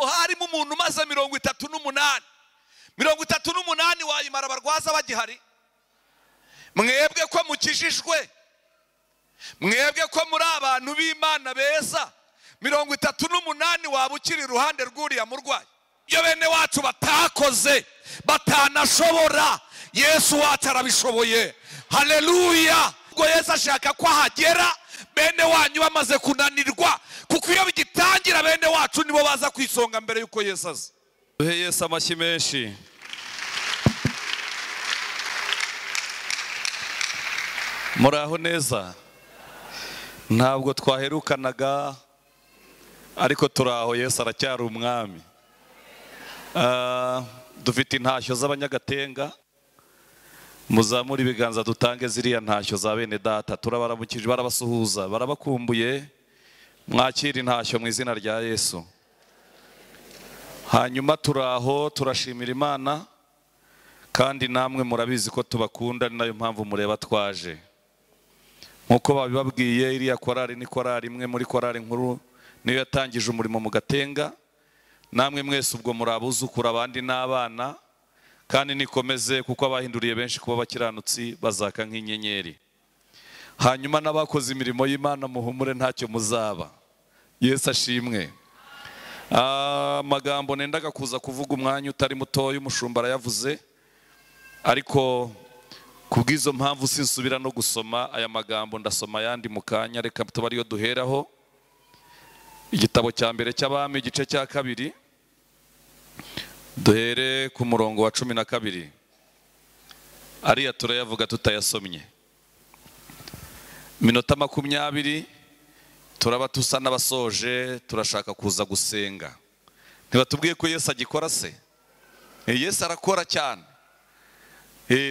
magambo harimo umuntu umaze 38. 38 wayimara abarwaza bagihari? Mwebwe ko mukijijwe, mwebwe ko muri abantu b'Imana beza, 38 waba ukiri iruhande rw'uriya murwayi? Iyo bene wacu batakoze, batanashobora, Yesu wacu arabishoboye. Haleluya! Ubwo Yesu ashaka ko ahagera bene wanyu bamaze kunanirwa, kuko iyo bigitangira bene wacu nibo baza kwisonga mbere yuko Yesu aza. Duhe Yesu amashyi menshi. Muraho neza? Ntabwo twaherukanaga, ariko turaho. Yesu aracyari umwami. Dufite intashyo z'abanyagatenga, muzamura ibiganza dutange ziriya ntashyo za bene data. Turabaramukije, barabasuhuza, barabakumbuye. Mwakira intashyo mu izina rya Yesu. Hanyuma turaho, turashimira Imana, kandi namwe murabizi ko tubakunda, ni nayo mpamvu mureba twaje. Nkuko babibabwiye, iriya korari ni korari imwe muri korari nkuru, niyo yatangije umurimo mu Gatenga. Namwe mwese ubwo murabuzukura abandi n'abana, kandi nikomeze, kuko abahinduriye benshi kuba abakiranutsi bazaka nk'inyenyeri. Hanyuma n'abakoze imirimo y'Imana muhumure, ntacyo muzaba. Yesu ashimwe. Amagambo nendaga kuza kuvuga umwanya utari mutoya, umushumba arayavuze, ariko kubw'izo mpamvu sinsubira no gusoma aya magambo, ndasoma yandi mu kanya. Reka tuba ariyo duheraho. Igitabo cya mbere cy'Abami, igice cya 2, duhere ku murongo wa 12. Ariya turayavuga tutayasomye. Minota 20 turaba tusa n'abasoje, turashaka kuza gusenga. Ntibatubwiye ko Yesu agikora se? Yesu arakora cyane.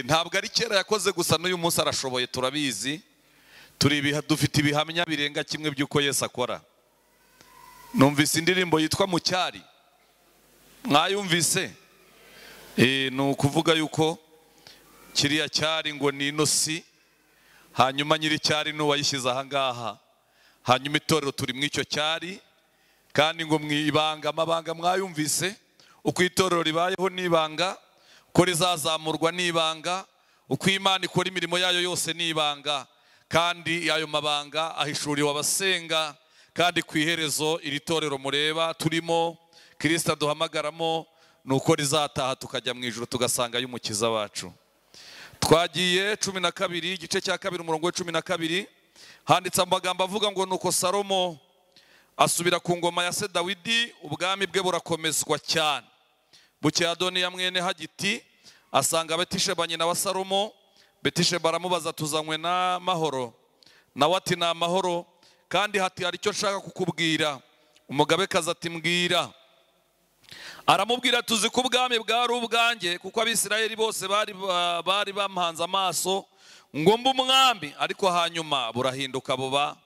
Ntabwo ari kera yakoze gusa, n'uyu munsi arashoboye, turabizi. Dufite ibihamya birenga kimwe by'uko Yesu akora. Numvise indirimbo yitwa Mucyari, mwayumvise? Ni ukuvuga yuko kiriya cyari ngo ni inosi, hanyuma nyiri cyari n'uwayishyize ahangaha, hanyuma itorero turi mu icyo cyari, kandi ngo mwibanga amabanga. Mwayumvise uko itorero ribayeho n'ibanga, ko rizazamurwa n'ibanga, uko Imana ikora imirimo yayo yose n'ibanga, kandi ayo mabanga ahishuriwe abasenga. Kandi ku iherezo iri torero mureba turimo, Kristo aduhamagaramo, nuko rizataha tukajya mu ijuru tugasanga y'umukiza wacu. Twagiye 12, igice cya 2, umurongo wa 12. Handitse amagambo avuga ngo nuko Salomo asubira ku ngoma ya se Dawidi, ubwami bwe burakomezwa cyane. Bukeye Adoniya mwene Hagiti asanga Betisheba nyina wa Salomo. Betisheba aramubaza, tuzanywe n'amahoro? Nawe ati ni amahoro, kandi hati hari icyo nshaka kukubwira. Umugabekazi ati mbwira. Aramubwira, tuzi ko ubwami bwari ubwanjye, kuko Abisirayeli bose bari bamuhanze amaso ngo mbe umwami, ariko hanyuma burahinduka buba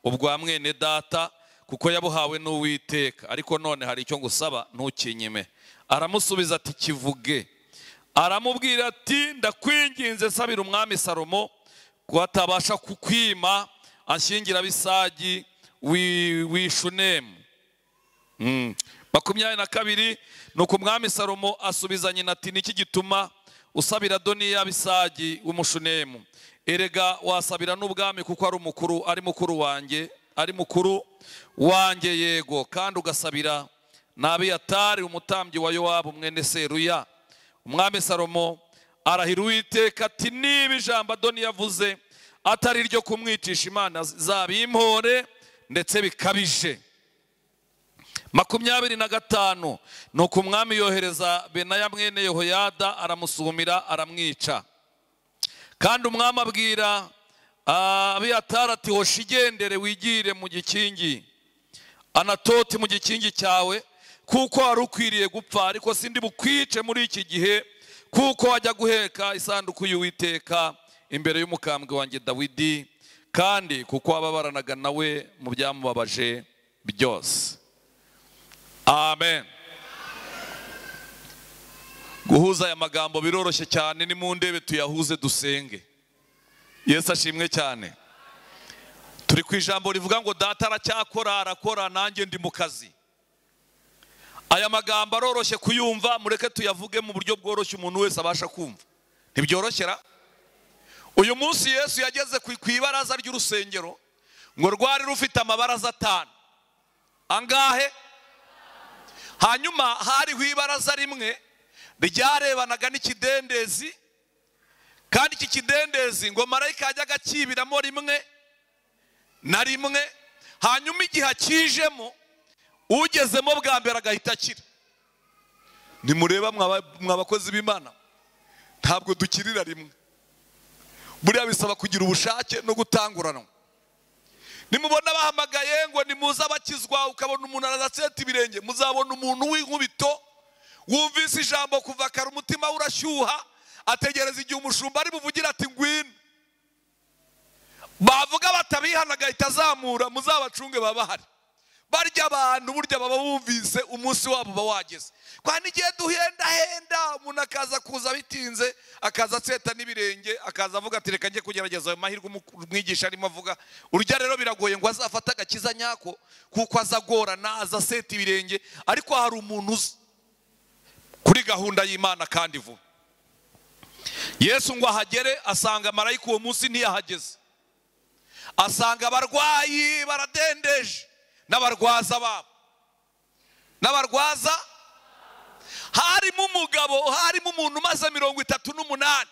ubwa mwene data, kuko yabuhawe n'Uwiteka. Ariko none hari icyo ngusaba, ntukinyime. Aramusubiza ati kivuge. Aramubwira ati ndakwinginze sabira umwami Salomo ko atabasha kukwima, anshingira Abisagi w'Ishunemu. 22. Nuko umwami Salomo asubiza nyina ati niki gituma usabira Adoniya Abisagi w'Umushunemu? Erega wasabira n'ubwami, kuko ari mukuru wanjye, yego, kandi ugasabira n'Abiyatari umutambyi wa Yowabu mwene Seruya. Umwami Salomo arahira Uwiteka ati niba ijambo Adoniya avuze atari iryo kumwicisha, Imana zabimpore ndetse bikabije. 25. Nuko umwami yohereza Benaya mwene Yehoyada, aramusumira aramwica. Kandi umwami abwira Abiyatari ati hoshi igendere wigire mu gikingi Anatoti, mu gikingi cyawe, kuko wari ukwiriye gupfa, ariko sindi bukwice muri iki gihe, kuko wajya guheka isanduku y'Uwiteka imbere y'umukambwe wanjye Dawidi, kandi kuko wababaranaga nawe mu byamubabaje byose. Amen. Guhuza aya magambo biroroshye cyane, ni mu ndebe tuyahuze dusenge. Yesu ashimwe cyane. Turi ku ijambo rivuga ngo data aracyakora, arakora, nanjye ndi mu kazi. aya magambo aroroshye kuyumva, mureke tuyavuge mu buryo bworoshye umuntu wese abasha kumva. Ntibyoroshyera. Uyu munsi Yesu yageze ku ibaraza ry'urusengero, ngo rwari rufite amabaraza 5. Angahe? Hanyuma hariho ibaraza rimwe ryarebanaga n'ikidendezi, kandi iki kidendezi ngo marayika yajyaga akibiramo rimwe na rimwe. Hanyuma igihe akijemo, ugezemo bwa mbere agahita akira. Nimureba mwabakozi b'Imana, ntabwo dukirira rimwe. Buriya bisaba kugira ubushake no gutanguranwa. Nimubona bahamagaye ngo nimuza bakizwa, ukabona umuntu arazatseta ibirenge, muzabona umuntu w'inkubito wumvise ijambo kuva kare umutima urashyuha, ategereza igihe umushumba ari buvugira ati ngwino. Bavuga batabihana agahita azamura, muzabacunge babahari. Barya abantu burya baba bumvise umunsi wabo bawageze. Kwa nigiye duhenda umuntu akaza kuza bitinze, akaza atseta n'ibirenge, akaza avuga ati reka ngiye kugerageza ayo mahirwe umwigisha arimo avuga. Urujya rero biragoye ngo azafata agakiza nyako, kuko azagorana, azaseta ibirenge. Ariko hari umuntu uzi kuri gahunda y'Imana kandi vuba. Yesu ngo ahagere, asanga marayika uwo munsi ntiyahageze. Asanga abarwayi baradendeje n'abarwaza babo. N'abarwaza harimo umugabo, harimo umuntu umaze 38.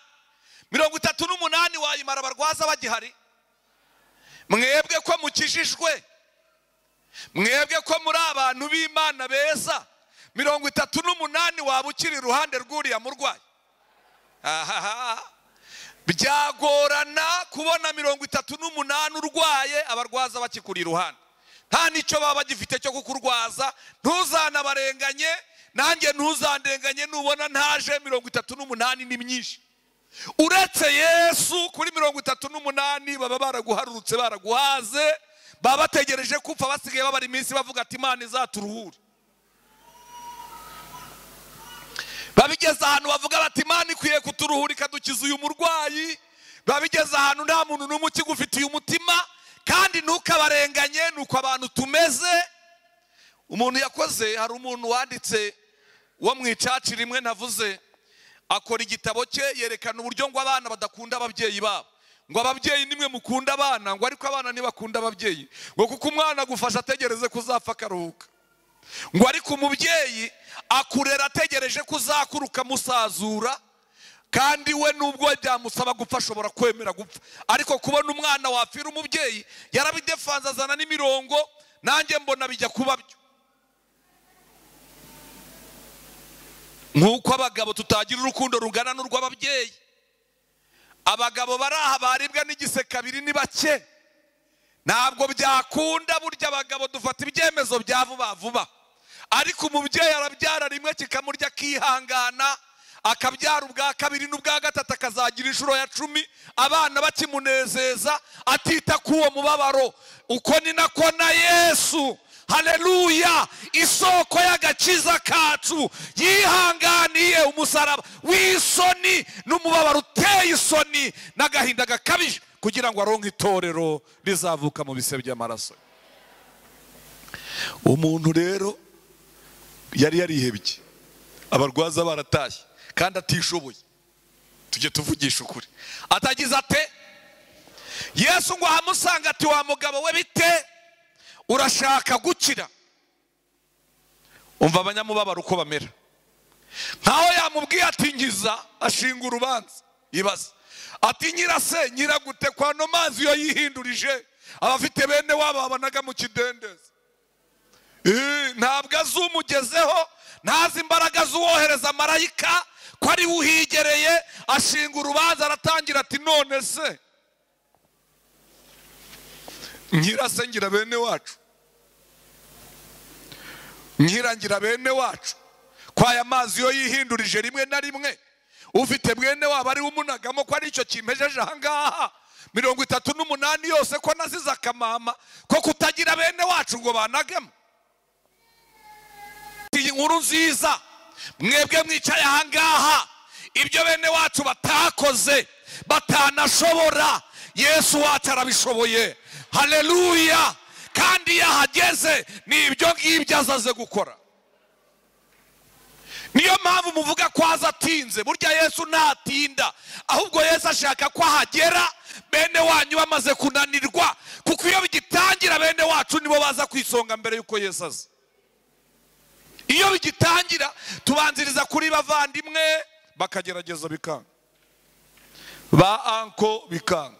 38 wayimara abarwaza bagihari? Mwebwe ko mukijijwe, mwebwe ko muri abantu b'Imana beza, 38 waba ukiri iruhande rw'uriya murwayi? Byagorana kubona 38 urwaye abarwaza bakikuri iruhande. Nta nicyo baba bagifite cyo kukurwaza. Ntuzanabarenganye, nanjye ntuzandenganye nubona ntaje. 38 ni myinshi. Uretse Yesu kuri 38 baba baraguharurutse, baraguhaze, baba bategereje kupfa, basigaye babara iminsi bavuga ati Imana izaturuhure. Babigeze ahantu bavuga bati Imana ikwiye kuturuhura ikadukiza uyu murwayi. Babigeze ahantu nta muntu n'umwe ukigufitiye umutima, kandi ntukabarenganye, nuko abantu tumeze. Umuntu yakoze, hari umuntu wanditse wo mu icaci rimwe navuze, akora igitabo cye yerekana uburyo ngo abana badakunda ababyeyi babo. Ngo ababyeyi nimwe mukunda abana, ngo ariko abana ntibakunda ababyeyi, ngo kuko umwana agufasha ategereze kuzapfa akaruhuka. Ngo ariko umubyeyi akurera ategereje kuzakuruka musazura, kandi we nubwo byamusaba gupfa ashobora kwemera gupfa. Ariko kubona umwana wapfira umubyeyi, yarabidefanza azana n'imirongo, nanjye mbona bijya kuba byo. Nkuko abagabo tutagira urukundo rungana n'urw'ababyeyi. Abagabo baraha baribwa n'igise kabiri ni bake. Ntabwo byakunda, burya abagabo dufata ibyemezo bya vuba vuba. Ariko umubyeyi arabyara rimwe kikamurya kihangana, akabyara ubwa kabiri n'ubwa gatatu, akazagira inshuro ya 10, abana bakimunezeza atita kuwo mubabaro. Uko ni nako na Yesu, haleluya, isoko y'agakiza kacu, yihanganiye umusaraba w'isoni n'umubabaro uteye isoni n'agahinda gakabije, kugira ngo aronke itorero rizavuka mu bise by'amaraso. Umuntu rero yari yarihebye, abarwaza baratashye kandi atishoboye. Tujye tuvugisha ukuri. Atagize ate, Yesu ngo ahamusanga ati wa mugabo we bite, urashaka gukira? Umva abanyamubabaro uko bamera. Nkaho yamubwiye ati ngiza, ashinga urubanza. Ibaza ati nyirase nyiragute kwa no mazi yo yihindurije, abafite bene wabo babanaga mu kidendezi. Ntabwo azumugezeho, ntazi imbaraga z'uwohereza marayika ko ari uhigereye. Ashinga urubanza, aratangira ati none se nyirase ngira bene wacu, nyirangira bene wacu kwa aya mazi yo yihindurije rimwe na rimwe, ufite bwene wabo ari umunagamo ko ari icyo kimpejeje ahangaha 38 yose, ko nazize akamama ko kutagira bene wacu ngo banagemo. Iyi nkuru nziza mwebwe mwicaye ahangaha, ibyo bene wacu batakoze, batanashobora, Yesu wacu arabishoboye. Haleluya. Kandi yahageze ni ibyo ngibyo azaze gukora. mpamvu muvuga ko aza atinze, burya Yesu ntatinda, ahubwo Yesu ashaka ko ahagera bene wanyu bamaze kunanirwa, kuko iyo bigitangira bene wacu nibo baza kwisonga mbere yuko Yesu aza. Iyo bigitangira tubanziriza kuri bavandimwe bakagerageza bikanga, ba anko bikanga,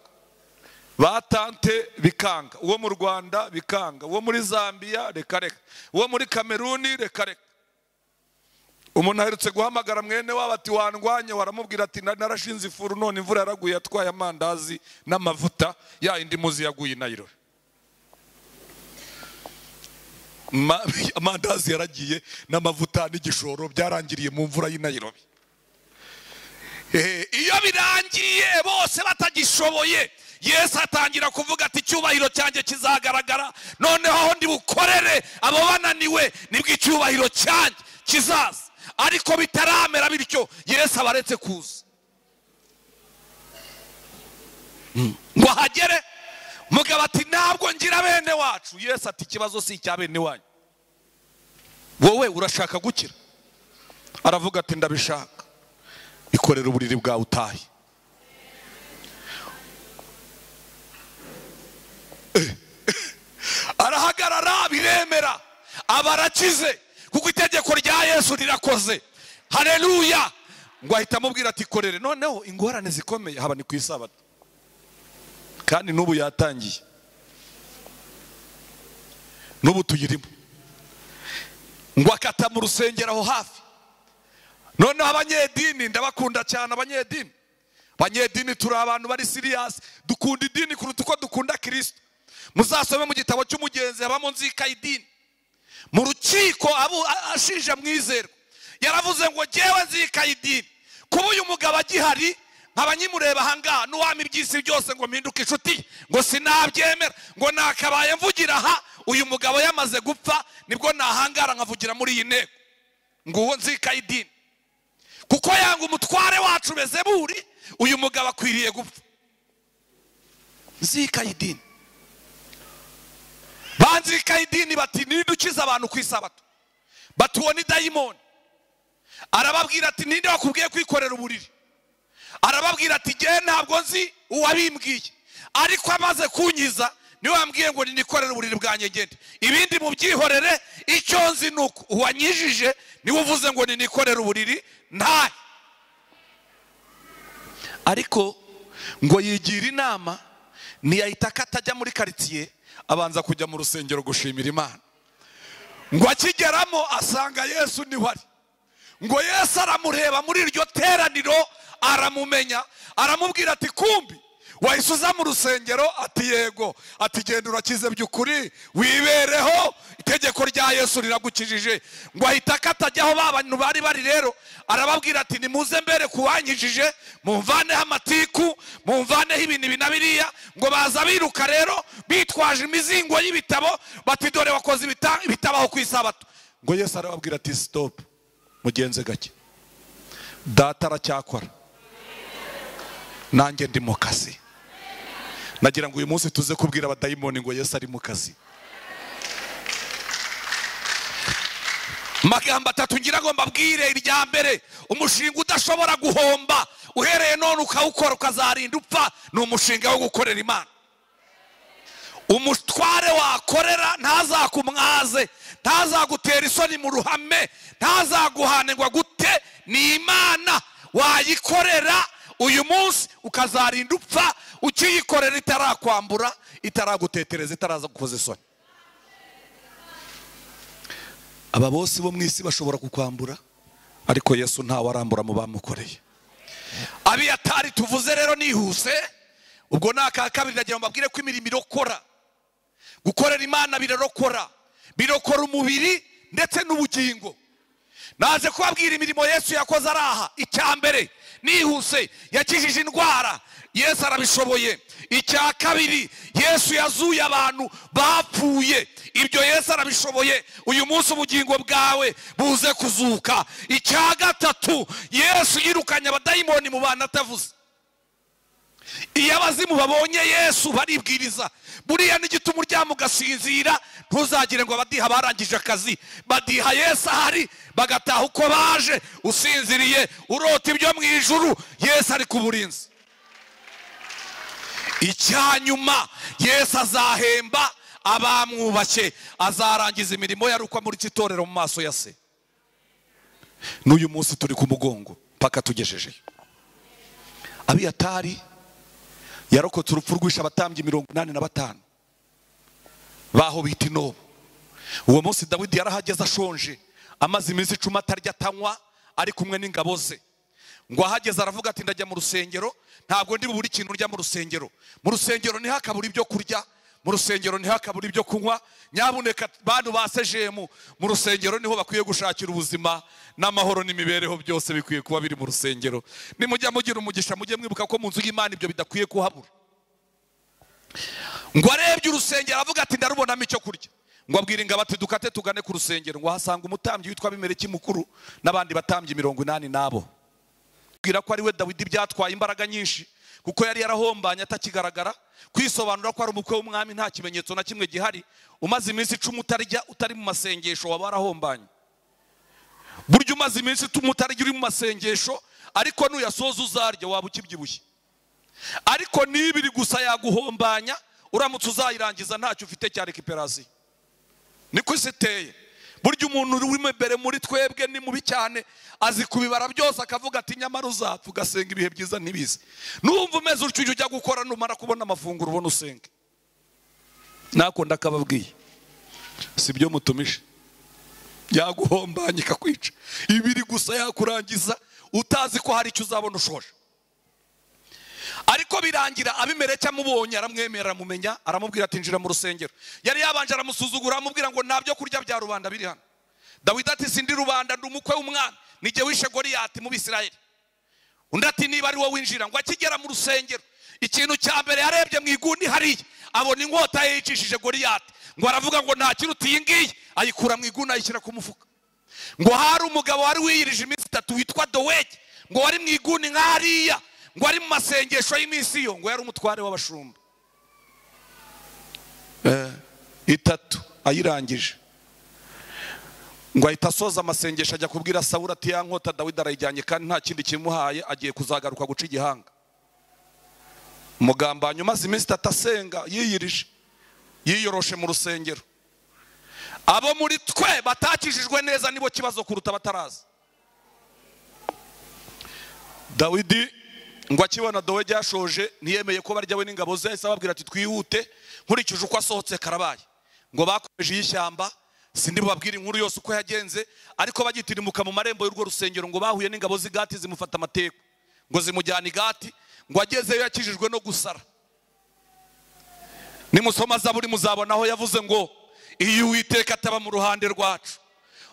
ba tante bikanga, uwo mu Rwanda bikanga, uwo muri Zambia reka reka, uwo muri Kameruni reka reka. Umuntu aherutse guhamagara mwene wabo ati wandwanye, waramubwira ati narashinze ifuru none imvura yaraguye atwaye amandazi n'amavuta ya indi muzi yaguye Nairobi. Amandazi yaragiye n'amavuta n'igishoro byarangiriye mu mvura y'i Nairobi. Iyo birangiye bose batagishoboye, Yesu atangira kuvuga ati icyubahiro cyanjye kizagaragara, noneho aho ndi bukorere abo bananiwe nibwo icyubahiro cyanjye kizaza. Ariko bitaramera bityo Yesu abaretse kuza ngo hagere. Mugabo ati ntabwo ngira bene wacu. Yesu ati ikibazo si icya bene wanyu, wowe urashaka gukira? Aravuga ati ndabishaka, ikorera uburiri bwawe utahe. Arahagarara biremera, abarakize kuko itegeko rya Yesu rirakoze. Haleluya. Ngo ahita amubwira ati korere. Noneho ingorane zikomeye haba ni ku isabato, kandi n'ubu yatangiye, n'ubu tuyirimo. Ngo akata mu rusengero aho hafi. Noneho abanyedini, ndabakunda cyane abanyedini. Abanyedini turi abantu bari serious, dukunda idini kuruta uko dukunda Kristo. Muzasome mu gitabo cy'umugenzi habamo nzika idini. Mu rukiko ashinja mwizerwa yaravuze ngo jewe nzika idini, kuba uyu mugabo agihari nkabanyimureba ahangaha n'uwami by'isi byose ngo mpinduke inshuti, ngo sinabyemera, ngo nakabaye mvugira aha, uyu mugabo yamaze gupfa nibwo nahangara nkavugira muri iyi nteko. Nguwo nzika idini, kuko yanga umutware wacu Bezebuli, uyu mugabo akwiriye gupfa. Nzika idini. Banzika idini bati nidukiza abantu ku isabato, batuwo ni dayimoni. Arababwira ati ninde wakubwiye kwikorera uburiri? Arababwira ati je ntabwo nzi uwabimbwiye, ariko amaze kunyiza niwe wambwiye ngo nikorera uburiri bwanjye ngende, ibindi mu byihorere, icyo nzi nuko uwanyijije niwe uvuze ngo nikorera uburiri ntahe. Ariko ngo yigira inama ntiyahita akatajya muri quartier, abanza kujya mu rusengero gushimira Imana. Ngo akigeramo asanga Yesu niwe ari. Ngo Yesu aramureba muri iryo teraniro, aramumenya, aramubwira ati kumbi wahise uza mu rusengero? Ati yego. Ati genda urakize by'ukuri, wibereho, itegeko rya Yesu riragukijije. Ngo ahita akatajyaho ba bantu bari bari rero, arababwira ati nimuze mbere kuwanyijije, mumvaneho amatiku, mumvaneho ibintu binabiriya. Ngo baza biruka rero bitwaje imizingo y'ibitabo, bati dore wakoze ibitabaho ku isabato. Ngo Yesu arababwira ati stop, mugenze gake, data aracyakora, nanjye ndi mu kazi. Nagira ngo uyu munsi tuze kubwira abadayimoni ngo Yesu ari mu kazi. Magambo atatu ngira ngo mbabwire. Irya mbere, umushinga udashobora guhomba uhereye none ukawukora ukazarinda upfa, ni umushinga wo gukorera Imana. Umutware wakorera ntazakumwaze, ntazagutera isoni mu ruhame, ntazaguhanirwa gute, ni Imana wayikorera uyu munsi ukazarinda upfa, ukiyikorera itarakwambura, itaragutetereza, itaraza gukoza isoni. Aba bose bo mu isi bashobora kukwambura, ariko Yesu ntawe arambura mu bamukoreye. Abiyatari tuvuze rero nihuse, ubwo naka kabiri ndagira mbabwire ko imirimo irokora. Gukorera Imana birarokora, birokora umubiri ndetse n'ubugingo. Naje kubabwira imirimo Yesu yakoze araha. Icya mbere nihuse, yakijije indwara, Yesu arabishoboye. Icya kabiri, Yesu yazuye abantu bapfuye, ibyo Yesu arabishoboye. Uyu munsi ubugingo bwawe buze kuzuka. Icya gatatu, Yesu yirukanye abadayimoni mu bantu atavuze. iyo abazimu babonye Yesu baribwiriza. Buriya n'igituma uryama ugasinzira, ntuzagire ngo abadiha barangije akazi, badiha Yesu ahari bagataha uko baje, usinziriye urota ibyo mu ijuru, Yesu ari kuburinzi. Icyanyuma Yesu azahemba abamwubashye, azarangiza imirimo yari uko muri itorero mu maso ya se. N'uyu munsi turi ku mugongo paka tugejeje. Abiyatari yarokotse urupfu rwisha abatambyi 85 baho bita Inobo. Uwo munsi Dawidi yarahageze ashonje, amaze iminsi 10 atarya atanywa, ari kumwe n'ingabo ze. Ngo ahageze aravuga ati ndajya mu rusengero, ntabwo ndi buburi ikintu urya mu rusengero. Mu rusengero ntihakabura ibyo kurya, mu rusengero ntihakabura ibyo kunywa. Nyabuneka bantu basejemu, mu rusengero niho bakwiye gushakira ubuzima n'amahoro n'imibereho, byose bikwiye kuba biri mu rusengero. Nimujya mugira umugisha, mujye mwibuka ko mu nzu y'Imana ibyo bidakwiye kuhabura. Ngo arebye urusengero avuga ati ndarubonamo icyo kurya. Ngo abwira ingabo ati dukate tugane ku rusengero. Ngo hasanga umutambyi witwa Abimeleki mukuru n'abandi batambyi 80 nabo. Bwira ko ari we Dawidi byatwaye imbaraga nyinshi, kuko yari yarahombanye atakigaragara. Kwisobanura ko ari umukwe w'umwami nta kimenyetso na kimwe gihari. Umaze iminsi 10 utarya, utari mu masengesho, waba warahombanye. Burya umaze iminsi 10 utarya uri mu masengesho, ariko nuyasoza uzarya waba ukibyibushye. Ariko nibiri gusa yaguhombanya, uramutse uzayirangiza ntacyo ufite cya recuperation. Niko isiteye. Burya umuntu uri imbere muri twebwe ni mubi cyane, azi kubibara byose akavuga ati nyamara uzapfa, ugasenga ibihe byiza ntibize. Numva umeze utyo ujya gukora, numara kubona amafunguro ubona usenge. Nako ndakababwiye, sibyo mutumisha. Yaguhombanye ikakwica, ibiri gusa yakurangiza utazi ko hari icyo uzabona ushoje. Ariko birangira Abimeleki amubonye, aramwemera, aramumenya, aramubwira ati njira mu rusengero. Yari yabanje aramusuzugura, amubwira ngo nta byo kurya bya rubanda biri hano. Dawidi ati sindi rubanda, ndi umukwe w'umwami, nije wishe Goliyati mu Bisirayeli. Undi ati niba ari wowe winjira. Ngo akigera mu rusengero, ikintu cya mbere yarebye mu iguni hariya, abona inkota yicishije Goliyati. Ngo aravuga ngo nta kiruta iyi ngiyi, ayikura mu iguni ayishyira ku mufuka. Ngo hari umugabo wari wiyirije iminsi 3 witwa Dowegi, ngo wari mu iguni nk'ariya, ngo ari mu masengesho y'iminsi yo, ngo yari umutware w'abashumba. 3 ayirangije, ngo ahita asoza amasengesho ajya kubwira Sawuli ati ya nkota Dawidi arayijyanye kandi nta kindi kimuhaye, agiye kuzagaruka guca igihanga. Umugambanyi umaze iminsi 3 asenga yiyirije, yiyoroshe mu rusengero. Abo muri twe batakijijwe neza nibo kibazo kuruta bataraza. Dawidi ngo akibona Dowegi yashoje, ntiyemeye ko barya we n'ingabo ze, ahise ababwira ati twihute, nkurikije uko asohotse karabaye. Ngo bakomeje y'ishyamba, sindi bubabwira inkuru yose uko yagenze, ariko bagitirimuka mu marembo y'urwo rusengero, ngo bahuye n'ingabo z'Igati zimufata amateko, ngo zimujyana Igati. Ngo agezeyo yakijijwe no gusara. Nimusoma Zaburi muzabona aho yavuze ngo iyo Uwiteka ataba mu ruhande rwacu,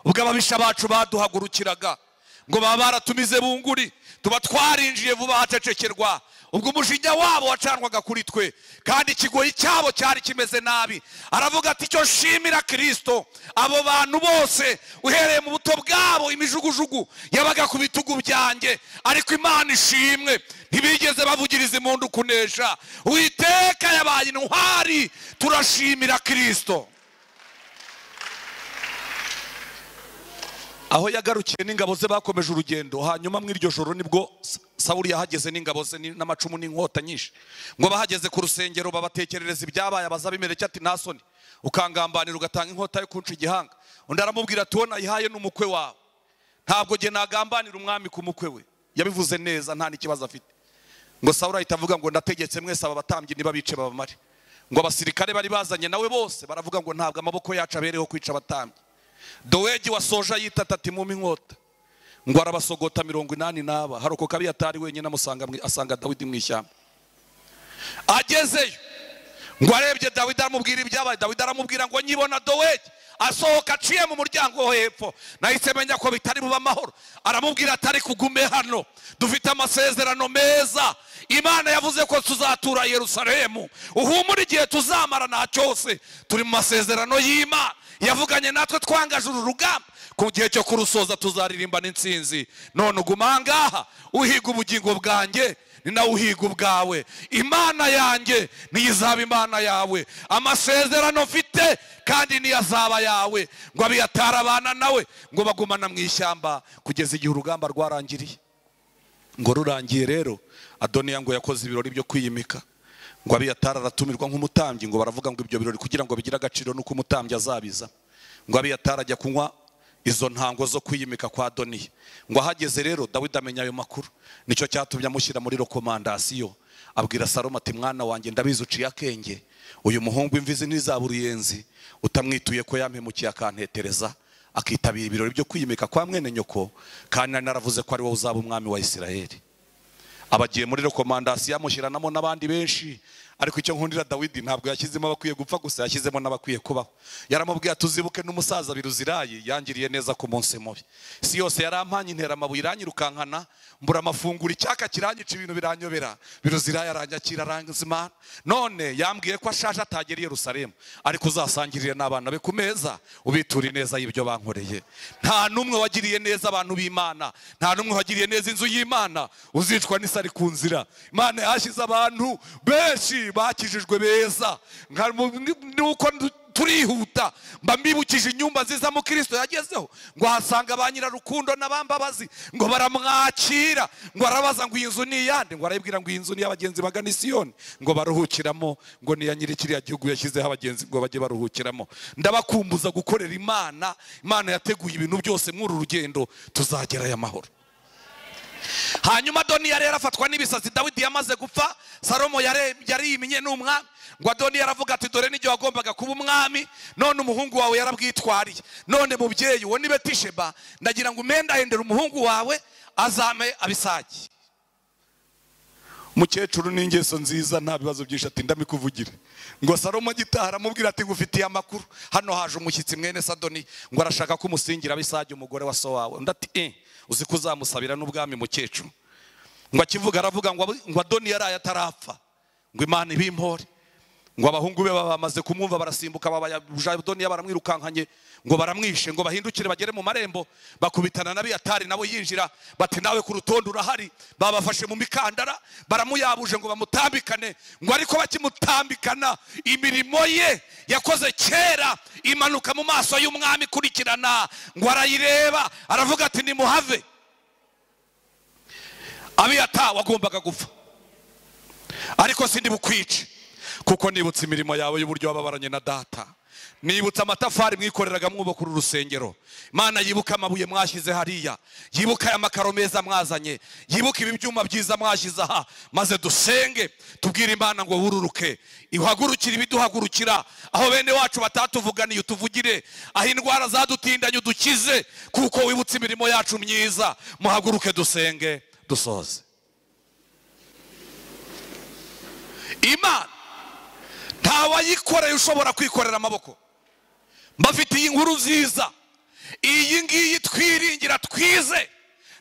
ubwo ababisha bacu baduhagurukiraga, ngo baba baratumize bunguri, tuba twarinjiye vuba hacecekerwa. Ubwo umujinya wabo wacanwaga kuri twe, kandi ikigoyi cyabo cyari kimeze nabi. Aravuga ati cyo shimira Kristo, abo bantu bose uhereye mu buto bwabo imijugujugu yabaga ku bitugu byanjye, ariko Imana ishimwe ntibigeze bavugiriza impundu kunesha. Uwiteka yabaye intwari, turashimira Kristo. Aho yagarukiye n'ingabo ze bakomeje urugendo. Hanyuma mu iryo joro nibwo Sawuli yahageze n'ingabo ze n'amacumu n'inkota nyinshi. Ngo bahageze ku rusengero babatekerereza ibyabaye, abaza Abimeleki ati nta soni ukangambanira ugatanga inkota yo kunca igihanga. Undi aramubwira ati wona yihaye n'umukwe wawe, ntabwo je nagambanira umwami ku mukwe we. Yabivuze neza, nta n'ikibazo afite. Ngo Sawuli ahita avuga ngo ndategetse mwese aba batambyi niba bice babamare. Ngo abasirikare bari bazanye nawe bose baravuga ngo ntabwo amaboko yacu abereho kwica abatambyi. Dowegi wasoja yitata ati mu inkota, ngo arabasogota 80 naba. Harokoka Abiyatari wenyine asanga Dawidi mu ishyamba. Agezeyo ngo arebye Dawidi aramubwira ibyabaye. Dawidi aramubwira ngo nyibona Dowegi asohoka aciye mu muryango wo hepfo, nahise menya ko bitari buba amahoro. Aramubwira atari kugume hano, dufite amasezerano meza Imana yavuze ko tuzatura Yerusalemu. Uhumura igihe tuzamara nta cyose, turi mu masezerano y'Imana. Yavuganye natwe twangaje uru rugamba, ku gihe cyo kurusoza tuzaririmba n'intsinzi. None uguma ngaha uhiga ubugingo bwanjye, ni nawe uhiga ubwawe. Imana yanjye niyo izaba Imana yawe, amasezerano mfite kandi niyo azaba yawe. Ngo abiyatara abana nawe ngo bagumana mu ishyamba kugeza igihe urugamba rwarangiriye. Ngo rurangiye rero, Adoniya ngo yakoze ibirori byo kwiyimika. Ngo abiyatara aratumirwa nk'umutambyi, ngo baravuga ngo ibyo birori kugira ngo bigire agaciro nuko umutambyi azabiza. Ngo abiyatara ajya kunywa izo ntango zo kwiyimika kwa Adoniya. Ngo ahageze rero Dawidi amenya ayo makuru, nicyo cyatumye amushyira muri rekomandasiyo. Abwira Salomo ati mwana wanjye ndabizi uciye akenge, uyu muhungu imvizi ntizaba uruyenzi, utamwituye ko yampemukiye akantetereza akitabira ibirori byo kwiyimika kwa mwene nyoko, kandi naravuze ko ari wowe uzaba umwami wa Isirayeli. Abagiye muri rekomandasiyo amushyiranamo n'abandi benshi, ariko icyo nkundira Dawidi ntabwo yashyizemo abakwiye gupfa gusa, yashyizemo n'abakwiye kubaho. Yaramubwiye tuzibuke n'umusaza Biruzirayi yangiriye neza ku munsi mubi. Si yose yarampanye intera amabuye iranyirukankana, mbura amafunguro, icyaka kiranyica, ibintu biranyobera. Biruzirayi aranyakira arangiza Imana. None yambwiye ko ashaje atagera i Yerusalemu, ariko uzasangirire n'abana be ku meza ubiture neza y'ibyo bankoreye. Nta numwe wagiriye neza abantu b'Imana, nta numwe wagiriye neza inzu y'Imana uzicwa n'isari ku nzira. Imana yashyize abantu benshi bakijijwe beza, nuko turihuta mba mbibukije inyumba nziza mu Kristo yagezeho. Ngo hasanga ba nyirarukundo n'abambabazi, ngo baramwakira, ngo arabaza ngo iyi nzu ni iyande, ngo arayibwira ngo iyi nzu ni y'abagenzi bagana i Siyoni, ngo baruhukiramo, ngo ni iya nyiri kiriya gihugu yashyizeho abagenzi ngo bajye baruhukiramo. Ndabakumbuza gukorera Imana. Imana yateguye ibintu byose muri uru rugendo, tuzagerayo amahoro. Hanyuma Adoniya rero afatwa n'ibisazi. Dawidi yamaze gupfa, Salomo yariyimenye n'umwami. Ngo Adoniya aravuga ati dore n'igihe wagombaga kuba umwami, none umuhungu wawe yarabwitwariye. None mubyeyi uwo ni Betisheba, ndagira ngo umendahendere umuhungu wawe azame Abisagi. Umukecuru n'ingeso nziza, nta bibazo byinshi, ati ndamikuvugire. Ngo Salomo agitaha aramubwira ati ngufitiye amakuru, hano haje umushyitsi mwene Adoniya, ngo arashaka ko umusingira Abisagi umugore wa so wawe. Ndati uzi ko uzamusabira n'ubwami mukecuru. Ngo akivuga aravuga ngo Adoniya yaraye atarapfa, ngo Imana ibimpore. Ngo abahungu be bamaze kumwumva barasimbuka, babayabuja Adoniya baramwirukankanye, ngo baramwishe. Ngo bahindukire bagere mu marembo, bakubitana na Abiyatari nabo yinjira, bati nawe ku rutonde urahari. Babafashe mu mikandara baramuyabuje ngo bamutambikane. Ngo ariko bakimutambikana, imirimo ye yakoze kera imanuka mu maso y'umwami kurikirana. Ngo arayireba aravuga ati nimuhave. Abiyatari wagombaga gupfa, ariko sindi bukwice, kuko nibutse imirimo yawe y'uburyo wababaranye na data. Nibutse amatafari mwikoreraga mwubaka urusengero. Imana yibuka amabuye mwashyize hariya, yibuka aya makaro meza mwazanye, yibuka ibi byuma byiza mwashyize aha, maze dusenge tubwire Imana ngo wururuke, ihagurukire ibiduhagurukira, aho bene wacu batatuvuganiye utuvugire, aho indwara zadutindanye udukize, kuko wibutse imirimo yacu myiza. Muhaguruke dusenge dusoze. Imana ntawayikoreye ushobora kwikorera amaboko. Mbafitiye inkuru nziza, iyi ngiyi twiringira twize,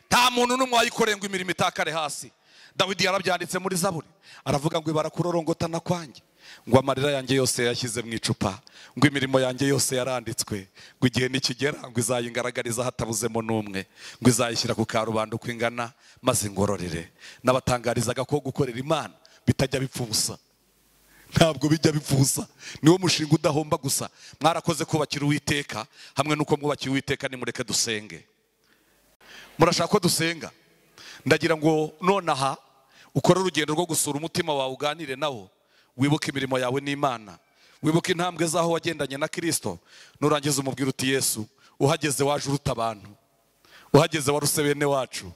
nta muntu n'umwe wayikoreye ngo imirimo itakare hasi. Dawidi yarabyanditse muri Zaburi, aravuga ngo ibara kurorongotana kwanjye, ngo amarira yanjye yose yashyize mu icupa, ngo imirimo yanjye yose yaranditswe, ngo igihe nikigera ngo izayingaragariza hatabuzemo n'umwe, ngo izayishyira ku karubanda uko ingana, maze ingororere. Nabatangarizaga ko gukorera Imana bitajya bipfa ubusa, ntabwo bijya bipfa ubusa, niwo mushinga udahomba gusa. Mwarakoze kubakira Uwiteka, hamwe nuko mwubakiye Uwiteka nimureke dusenge. Murashaka ko dusenga? Ndagira ngo nonaha ukore urugendo rwo gusura umutima wawe, uganire nawo, wibuke imirimo yawe n'Imana, wibuke intambwe zaho wagendanye na Kristo. Nurangiza umubwira uti Yesu, uhageze waje uruta abantu, uhageze waruse bene wacu,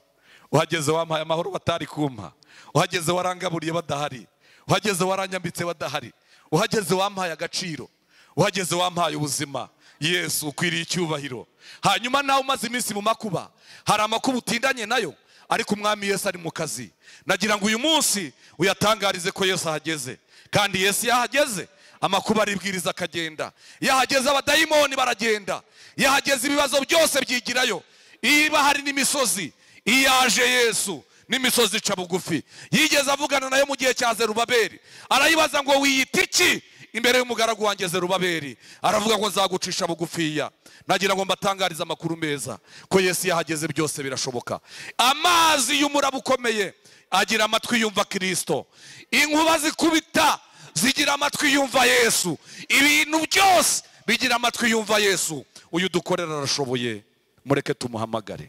uhageze wampaye amahoro batari kumpa, uhageze warangaburiye badahari, uhageze waranyambitse badahari, uhageze wampaye agaciro, uhageze wampaye ubuzima. Yesu ukwiriye icyubahiro. Hanyuma nawe umaze iminsi mu makuba, hari amakuba utindanye nayo, ariko umwami Yesu ari mu kazi. Nagira ngo uyu munsi uyatangarize ko Yesu ahageze, kandi Yesu yahageze amakuba aribwiriza akagenda, yahageze abadayimoni baragenda, yahageze ibibazo byose byigirayo. Iba hari n'imisozi, iyaje Yesu n'imisozi ica bugufi. Yigeze avugana nayo mu gihe cya Zerubabeli, arayibaza ngo wiyita iki imbere y'umugaragu wanjye Zerubabeli? Aravuga ngo nzagucisha bugufiya. Nagira ngo mbatangarize amakuru meza ko Yesu yahageze byose birashoboka. Amazi y'umuraba ukomeye agira amatwi yumva Kristo, inkuba zikubita zigira amatwi yumva Yesu, ibintu byose bigira amatwi yumva Yesu. Uyu dukorera arashoboye, mureke tumuhamagare.